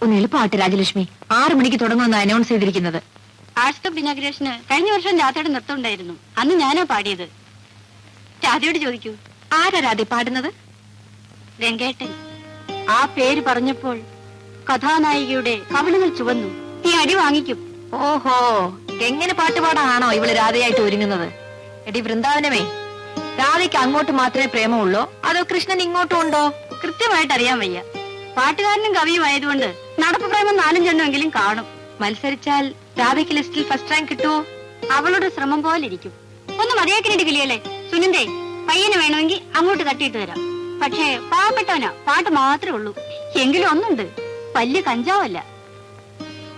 ഒന്ന് എളുപ്പമാട്ടെ രാജലക്ഷ്മി. 6 മണിക്ക് തുടങ്ങുമെന്ന് അനൗൺസ് ചെയ്തിരിക്കുന്നത്. ആർട്സ് ക്ലബ് ഇനാഗ്രേഷന് കഴിഞ്ഞ വർഷം രാധയുടെ നൃത്തം ഉണ്ടായിരുന്നു. അന്ന് ഞാനാ പാടിയത്. രാധയോട് ചോദിക്കൂ. ആരാ രാധ പാടുന്നത്? രംഗേട്ടൻ. ആ പേര് പറഞ്ഞപ്പോൾ കഥാനായികയുടെ കവിളുകൾ ചുവന്നു. നീ അടി വാങ്ങിക്കും. ഓഹോ, എങ്ങനെ പാട്ടുപാടാണോ ഇവള് രാധയായിട്ട് ഒരുങ്ങുന്നത്? എടി വൃന്ദാവനമേ, രാധയ്ക്ക് അങ്ങോട്ട് മാത്രമേ പ്രേമമുള്ളോ അതോ കൃഷ്ണൻ ഇങ്ങോട്ടും ഉണ്ടോ? കൃത്യമായിട്ട് അറിയാൻ വയ്യ. പാട്ടുകാരനും കവിയും ആയതുകൊണ്ട് നടപ്പ് പ്രേമം 4-5 കാണും. മത്സരിച്ചാൽ രാധയ്ക്ക് ലിസ്റ്റിൽ ഫസ്റ്റ് റാങ്ക് കിട്ടുമോ? അവളുടെ ശ്രമം പോലെ ഇരിക്കും. ഒന്ന് മതിയാക്കിനിട്ട് കിളിയല്ലേ. സുനന്ദേ, പയ്യന് വേണമെങ്കിൽ അങ്ങോട്ട് തട്ടിയിട്ട് തരാം. പക്ഷേ പാവപ്പെട്ടവനാ, പാട്ട് മാത്രമേ ഉള്ളൂ. എങ്കിലും ഒന്നുണ്ട്, വലിയ കഞ്ചാവല്ല.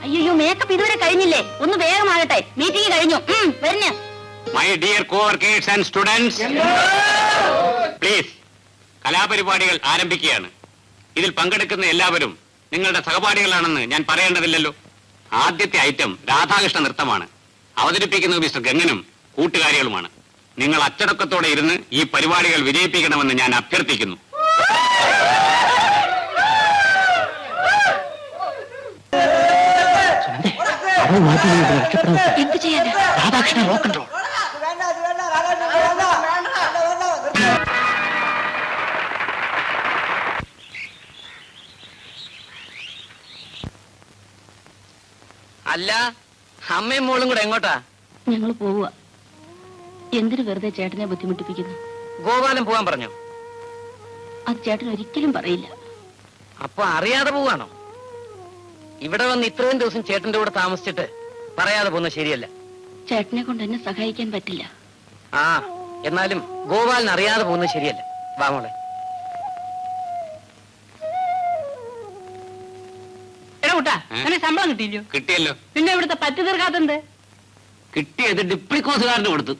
അയ്യോ, മേക്കപ്പ് ഇതുവരെ കഴിഞ്ഞില്ലേ? ഒന്ന് വേഗമാകട്ടെ, മീറ്റിംഗ് കഴിഞ്ഞു. വരുന്ന my dear coworkers and students, please, കലാപരിപാടികൾ ആരംഭിക്കുകയാണ്. ഇതിൽ പങ്കെടുക്കുന്ന എല്ലാവരും നിങ്ങളുടെ സഹപാഠികളാണെന്ന് ഞാൻ പറയേണ്ടതില്ലല്ലോ. ആദ്യത്തെ ഐറ്റം രാധാകൃഷ്ണ നൃത്തമാണ്. അവതരിപ്പിക്കുന്നത് മിസ്റ്റർ ഗംഗനും കൂട്ടുകാരികളുമാണ്. നിങ്ങൾ അച്ചടക്കത്തോടെ ഇരുന്ന് ഈ പരിപാടികൾ വിജയിപ്പിക്കണമെന്ന് ഞാൻ അഭ്യർത്ഥിക്കുന്നു. എന്ത് ചെയ്യാനാ? Radhakrishna rock and roll. അല്ല, അമ്മയും മോളും കൂടെ എങ്ങോട്ടാ? ഞങ്ങൾ പോവുക. എന്തിനു വെറുതെ ചേട്ടനെ ബുദ്ധിമുട്ടിപ്പിക്കുന്നു? ഗോപാലൻ പോവാൻ പറഞ്ഞോ? അത് ചേട്ടൻ ഒരിക്കലും പറയില്ല. അപ്പൊ അറിയാതെ പോവാണോ? ഇവിടെ വന്ന് ഇത്രയും ദിവസം ചേട്ടന്റെ കൂടെ താമസിച്ചിട്ട് പറയാതെ പോകുന്നത് ശരിയല്ല. ചേട്ടനെ കൊണ്ട് എന്നെ സഹായിക്കാൻ പറ്റില്ല. ആ, എന്നാലും ഗോപാലൻ അറിയാതെ പോകുന്നത് ശരിയല്ല. വാ മോളെ. ശമ്പളം കിട്ടിയില്ലോ? കിട്ടിയല്ലോ. പിന്നെ ഇവിടുത്തെ പറ്റു തീർക്കാത്തത്? കിട്ടിയത് ഡിപ്ലിക്കോസുകാരന് കൊടുത്തു.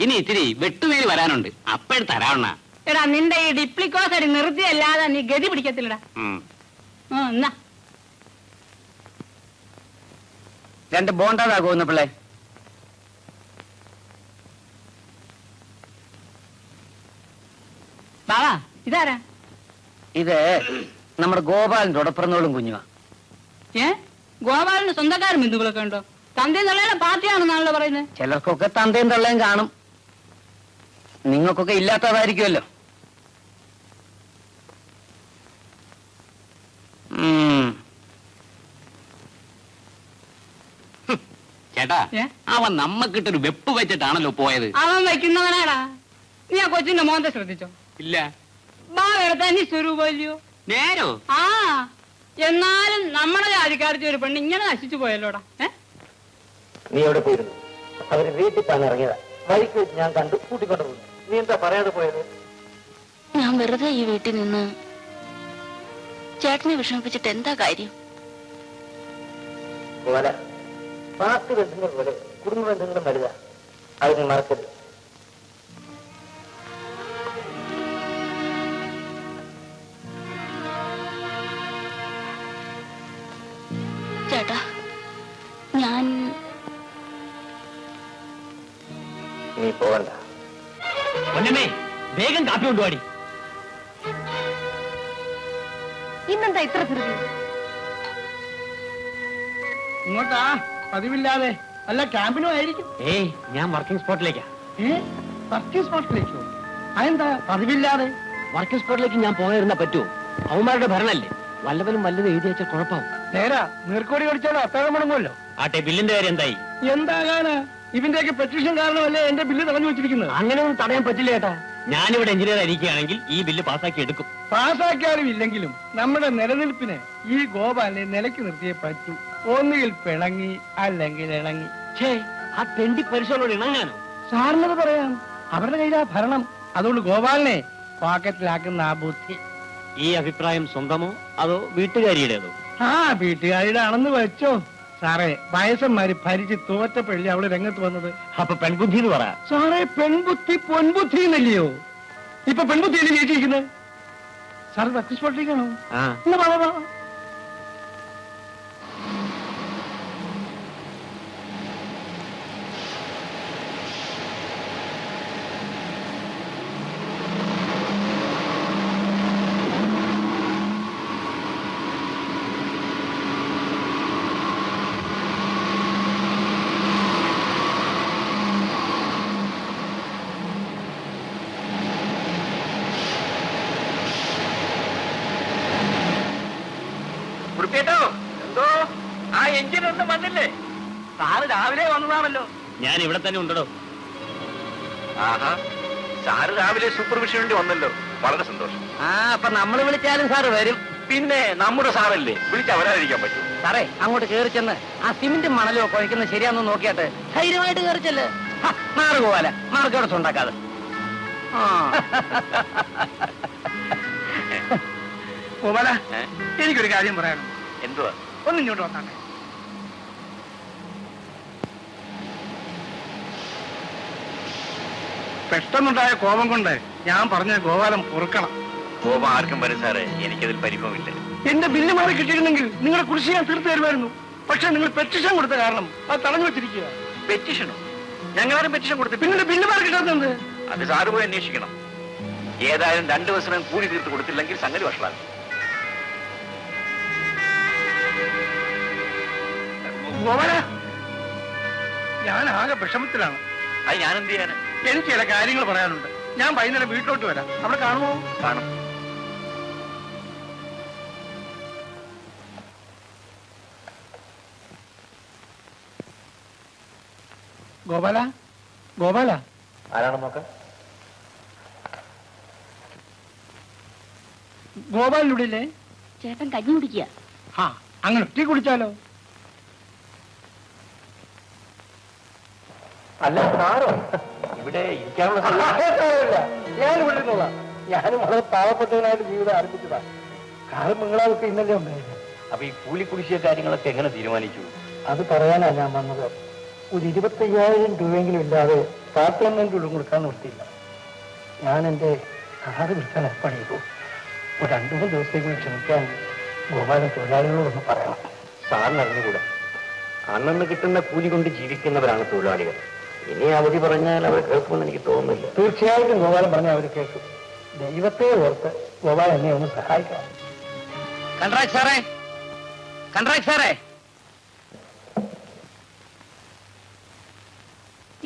ഇനി ഇത്തിരി വെട്ടുവേലി വരാനുണ്ട്, അപ്പോഴും തരാവണ്ണ. എടാ, നിന്റെ ഈ ഡിപ്ലിക്കോസ് അടി നിർത്തിയല്ലാതെ നീ ഗതി പിടിക്കത്തില്ലടാ. എന്നാ 2 ബോണ്ടാതാകുന്ന പിള്ളേ. ബാവാ, ഇതാരാ? ഇത് നമ്മുടെ ഗോപാലന്റെ ഉടപ്പിറന്നോളും കുഞ്ഞുവാ. ഗോപാലിന് സ്വന്തക്കാരും ബന്ധുക്കളൊക്കെ ഉണ്ടോ? തന്തയും തള്ളയുടെ പാർട്ടിയാണെന്നാണല്ലോ പറയുന്നത്. ചിലർക്കൊക്കെ തന്തയും തള്ളയും കാണും, നിങ്ങൾക്കൊക്കെ ഇല്ലാത്തതായിരിക്കുമല്ലോ. ചേട്ടാ, അവൻ നമ്മക്കിട്ടൊരു വെപ്പ് വെച്ചിട്ടാണല്ലോ പോയത്. അവൻ വയ്ക്കുന്നവനാടാ. നീ ആ കൊച്ചിന്റെ മോന്തെ ശ്രദ്ധിച്ചോ? ഇല്ല. ബാവയുടെ തനി സ്വരൂപല്ലയോ? നേരോ? ആ, എന്നാലും നമ്മുടെ ജാതിക്കാരിച്ച് ഒരു പെണ്ണ് ഇങ്ങനെ നശിച്ചു പോയല്ലോടാ. നീ എവിടെ പോയിരുന്നു? അവര് വീട്ടിൽ താൻ ഇറങ്ങിയതാ. വഴിക്ക് ഞാൻ കണ്ടു, കൂട്ടിക്കൊണ്ടു പോകുന്നു. നീ എന്താ പറയാതെ പോയത്? ഞാൻ വെറുതെ ഈ വീട്ടിൽ നിന്ന് ചേട്ടനെ വിഷമിപ്പിച്ചിട്ട് എന്താ കാര്യം? പോലെ പാർട്ടി ബന്ധങ്ങൾ പോലെ കുടുംബ ബന്ധങ്ങളും വലുതാ, അത് നീ മറക്കരുത്. ചേട്ടാ, ഞാൻ നീ പോകണ്ട. പൊന്നമ്മേ, വേഗം കാപ്പി കൊണ്ടുപാടി. ഇന്നെന്താ ഇത്ര ധൃതി? ഇങ്ങോട്ടാ പതിവില്ലാതെ? അല്ല, ക്യാമ്പിനും ആയിരിക്കും. ഏയ്, ഞാൻ വർക്കിംഗ് സ്പോട്ടിലേക്കാ. വർക്കിംഗ് സ്പോട്ടിലേക്കോ? അതെന്താ പതിവില്ലാതെ? വർക്കിംഗ് സ്പോട്ടിലേക്ക് ഞാൻ പോകാതിരുന്നാ പറ്റുമോ? അവന്മാരുടെ ഭരണല്ലേ, വല്ലവനും വല്ലതും എഴുതി വെച്ചാൽ കുഴപ്പമാവും. നേരാ, നീർക്കോടി ഓടിച്ചാലോ അത്താഴം മുടങ്ങുമല്ലോ. ആട്ടെ, ബില്ലിന്റെ കാര്യം എന്തായി? എന്താകാനാ, ഇവന്റെയൊക്കെ പെറ്റീഷൻ കാരണമല്ലേ എന്റെ ബില്ല് തടഞ്ഞു വെച്ചിരിക്കുന്നത്. അങ്ങനെയൊന്നും തടയാൻ പറ്റില്ല ചേട്ടാ. ഞാനിവിടെ എഞ്ചിനീയർ ആയിരിക്കുകയാണെങ്കിൽ ഈ ബില്ല് പാസ്സാക്കി എടുക്കും. പാസ്സാക്കിയാലും ഇല്ലെങ്കിലും നമ്മുടെ നിലനിൽപ്പിന് ഈ ഗോപാലിനെ നിലയ്ക്ക് നിർത്തിയേ പറ്റൂ. ഒന്നുകിൽ പിണങ്ങി, അല്ലെങ്കിൽ ഇണങ്ങി. ആ തെണ്ടി പരിശോധനയോട് ഇണങ്ങാനോ? സാറിനത് പറയാം, അവരുടെ കയ്യിലാ ഭരണം. അതുകൊണ്ട് ഗോപാലിനെ പോക്കറ്റിലാക്കുന്ന ആ ബുദ്ധി. ഈ അഭിപ്രായം സ്വന്തമോ അതോ വീട്ടുകാരിയുടേതോ? ആ, വീട്ടുകാരുടെ ആണെന്ന് വെച്ചോ. സാറേ, വയസ്സന്മാര് ഭരിച്ച് തോറ്റപ്പഴി അവള് രംഗത്ത് വന്നത്. അപ്പൊ പെൺബുദ്ധി എന്ന് പറ. സാറേ, പെൺബുദ്ധി പൊൻബുദ്ധി എന്നല്ലയോ? ഇപ്പൊ പെൺബുദ്ധിയല്ലേ ജയിച്ചിരിക്കുന്നത്. Sir working സ്പോട്ടിലേക്കാണോ? എന്നാ വാ. കുറിപ്പേട്ടോ എന്തോ ആ എഞ്ചിൻ ഒന്നും വന്നില്ലേ? സാറ് രാവിലെ വന്നതാണല്ലോ. ഞാൻ ഇവിടെ തന്നെ ഉണ്ടോ? ആഹാ, സാറ് രാവിലെ സൂപ്പർവിഷൻ വേണ്ടി വന്നല്ലോ, വളരെ സന്തോഷം. അപ്പൊ നമ്മൾ വിളിച്ചാലും സാറ് വരും. പിന്നെ നമ്മുടെ സാറല്ലേ, വിളിച്ച് അവരായിരിക്കാൻ പറ്റും. സാറേ അങ്ങോട്ട് കയറി ചെന്ന് ആ സിമെന്റും മണലോ കുഴക്കുന്നത് ശരിയാണെന്ന് നോക്കിയാട്ട് ധൈര്യമായിട്ട് കയറി ചെല്ല്. മാർക്ക് പോലെ മാർക്കോടസ് ഉണ്ടാക്കാതെ. ഗോപാല, എനിക്കൊരു കാര്യം പറയാനുണ്ട്. എന്തുവാ? ഒന്ന് ഇങ്ങോട്ട് വന്നാട്ടെ. പെട്ടെന്നുണ്ടായ കോപം കൊണ്ട് ഞാൻ പറഞ്ഞ ഗോപാലം പൊറുക്കണം. കോപം ആർക്കും വരും സാറേ, എനിക്കതിൽ പരിഭവമില്ല. എന്റെ ബില്ല് മാറി കിട്ടിയിരുന്നെങ്കിൽ നിങ്ങളെ കുറിച്ച് ഞാൻ തീർത്തു തരുമായിരുന്നു. പക്ഷെ നിങ്ങൾ പെറ്റിഷൻ കൊടുത്ത കാരണം അത് തടഞ്ഞു വെച്ചിരിക്കുക. പെറ്റീഷനോ? ഞങ്ങളാരും പെറ്റീഷൻ കൊടുത്തിട്ട്. നിങ്ങളുടെ ബില്ല് മാറി കിട്ടാത്തത് അത് സാറ് പോയി അന്വേഷിക്കണം. ഏതായാലും 2 ദിവസം കൂലി തീർത്ത് കൊടുത്തില്ലെങ്കിൽ സംഗതി വഷളാകും. ഗോപാല, ഞാൻ ആകെ വിഷമത്തിലാണ്. അത് ഞാൻ എന്ത് ചെയ്യാന്? എനിക്ക് ചില കാര്യങ്ങൾ പറയാനുണ്ട്. ഞാൻ വൈകുന്നേരം വീട്ടിലോട്ട് വരാം. അവിടെ കാണുമോ? കാണും. ഗോപാല, ഗോപാല, ആരാണെന്ന് നോക്കാം. ഗോപാലിലൂടെ ഇല്ലേ? ചേട്ടൻ കഞ്ഞി കുടിക്കുക. ആ, അങ്ങനെ ഒറ്റ കുടിച്ചാലോ? അല്ല സാറോ, ഇവിടെ ഇരിക്കാനുള്ള ഞാൻ വിളിക്കുന്നോളാം. ഞാനും വളരെ പാവപ്പെട്ടവനായിട്ട് ജീവിതം ആരംഭിച്ചതാ. കാലം നിങ്ങളാതൊക്കെ ഇന്നലെ ഉണ്ടായിരുന്നു. അപ്പൊ ഈ കൂലി കുടിശ്ശിയ കാര്യങ്ങളൊക്കെ എങ്ങനെ തീരുമാനിച്ചു? അത് പറയാനാ ഞാൻ വന്നത്. ഒരു 25,000 രൂപയെങ്കിലും ഇല്ലാതെ പാർട്ട്മെന്റ് ഉള്ളും കൊടുക്കാൻ നിർത്തിയില്ല. ഞാൻ എന്റെ കാറ് വിൽക്കാൻ ഏർപ്പാട് ചെയ്തു. ഒരു 2-3 ദിവസത്തേക്ക് ക്ഷമിക്കാൻ ഗോപാലൻ തൊഴിലാളികളോടൊന്ന് പറയണം. സാറിന് അറിഞ്ഞുകൂടാ, അന്നന്ന് കിട്ടുന്ന കൂലി കൊണ്ട് ജീവിക്കുന്നവരാണ് തൊഴിലാളികൾ. ഇനി അവധി പറഞ്ഞാൽ അവർ കേൾക്കുമെന്ന് എനിക്ക് തോന്നുന്നില്ല. തീർച്ചയായിട്ടും ഗോപാലൻ പറഞ്ഞാൽ അവർ കേൾക്കും. ദൈവത്തെ ഓർത്ത് ഗോപാലൻ എന്നെ ഒന്ന് സഹായിക്കണം. കൺട്രാക്ട് സാറേ, കൺട്രാക്ട് സാറേ,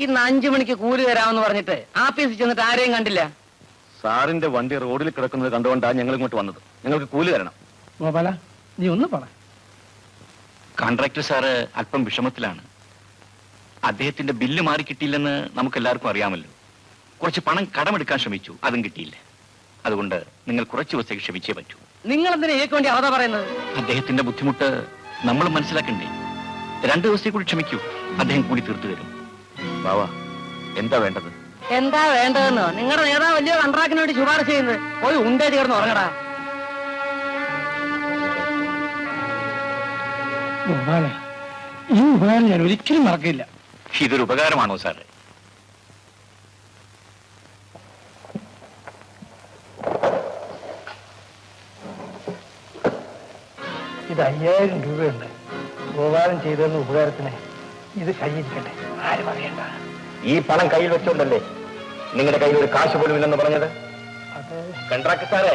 ഇന്ന് 5 മണിക്ക് കൂലി തരാമെന്ന് പറഞ്ഞിട്ട് ആഫീസിൽ ചെന്നിട്ട് ആരെയും കണ്ടില്ല. സാറിന്റെ വണ്ടി റോഡിൽ കിടക്കുന്നത് കണ്ടുകൊണ്ടാണ് ഞങ്ങൾ ഇങ്ങോട്ട് വന്നത്. ഞങ്ങൾക്ക് കൂലി തരണം. ഗോപാല, നീ ഒന്ന് പറ. കോൺട്രാക്ടർ സാറ് അല്പം വിഷമത്തിലാണ്. അദ്ദേഹത്തിന്റെ ബില്ല് മാറി കിട്ടിയില്ലെന്ന് നമുക്ക് എല്ലാവർക്കും അറിയാമല്ലോ. കുറച്ച് പണം കടമെടുക്കാൻ ശ്രമിച്ചു, അതും കിട്ടിയില്ല. അതുകൊണ്ട് നിങ്ങൾ കുറച്ച് ദിവസത്തേക്ക് ക്ഷമിച്ചേ പറ്റൂ. നിങ്ങൾ എന്തിനാ ഏക്ക് വേണ്ടി അവതാ പറയുന്നത്? അദ്ദേഹത്തിന്റെ ബുദ്ധിമുട്ട് നമ്മൾ മനസ്സിലാക്കണ്ടേ? 2 ദിവസത്തേക്ക് കൂടി ക്ഷമിക്കൂ, അദ്ദേഹം കൂടി തീർത്തു തരും. ബാവാ, എന്താ വേണ്ടത്? എന്താ വേണ്ടതെന്നോ? നിങ്ങളുടെ നേതാവ് വലിയ കൺട്രാക്ടിന് വേണ്ടി ശുപാർശ ചെയ്യുന്നത്. പോയി ഉണ്ടേ ചേർന്ന് ഉറങ്ങടാ. ഗോപാല, ഈ ഉപകാരം ഞാൻ ഒരിക്കലും മറക്കില്ല. ഇതൊരു ഉപകാരമാണോ സാറ്? ഇത് 5,000 രൂപയുണ്ട്. ഗോപാലൻ ചെയ്തെന്ന ഉപകാരത്തിന് ഇത് കയ്യിരിക്കട്ടെ, ആരും അറിയണ്ട. ഈ പണം കയ്യിൽ വെച്ചോണ്ടല്ലേ നിങ്ങളുടെ കയ്യിൽ ഒരു കാശ് പോലും ഇല്ലെന്ന് പറഞ്ഞത്? അത് കൺട്രാക്ടർ സാറേ,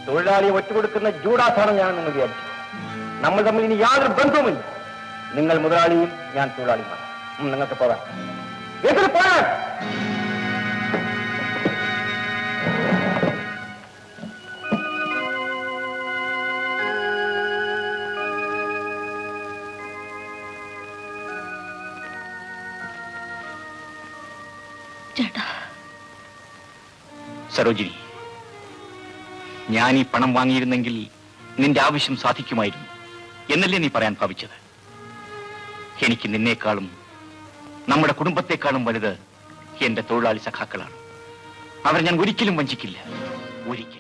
തൊഴിലാളിയെ ഒറ്റുകൊടുക്കുന്ന ജൂഡാസാണ് ഞാൻ എന്ന് വിചാരിച്ചു. നമ്മൾ തമ്മിൽ ഇനി യാതൊരു ബന്ധവുമില്ല. നിങ്ങൾ മുതലാളിയും ഞാൻ തൊഴിലാളിയുമാണ്. നിങ്ങൾക്ക് പോകാം. പോകാൻ ചേട്ടാ, സരോജിനി, ഞാൻ ഈ പണം വാങ്ങിയിരുന്നെങ്കിൽ നിന്റെ ആവശ്യം സാധിക്കുമായിരുന്നു എന്നല്ലേ നീ പറയാൻ ഭാവിച്ചത്? എനിക്ക് നിന്നേക്കാളും നമ്മുടെ കുടുംബത്തെക്കാളും വലുത് എന്റെ തൊഴിലാളി സഖാക്കളാണ്. അവർ ഞാൻ ഒരിക്കലും വഞ്ചിക്കില്ല, ഒരിക്കലും.